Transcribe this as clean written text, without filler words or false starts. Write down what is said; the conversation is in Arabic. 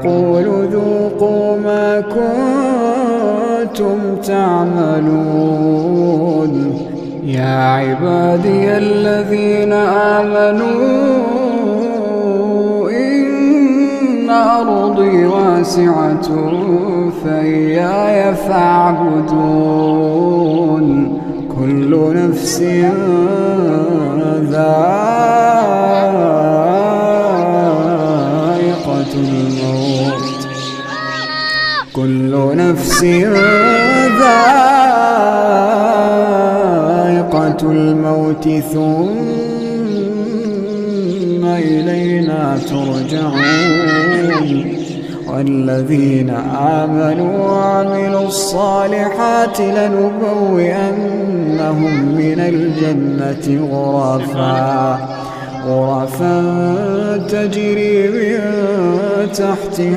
قولوا ذوقوا ما كنتم تعملون. يا عبادي الذين آمنوا إن أرضي واسعة فإياي فاعبدون. كل نفس ذائقة الموت، كل نفس ذائقة الموت ثم إلينا ترجعون. والذين آمنوا وعملوا الصالحات لنبوئنهم من الجنة غرفا تجري من تحتها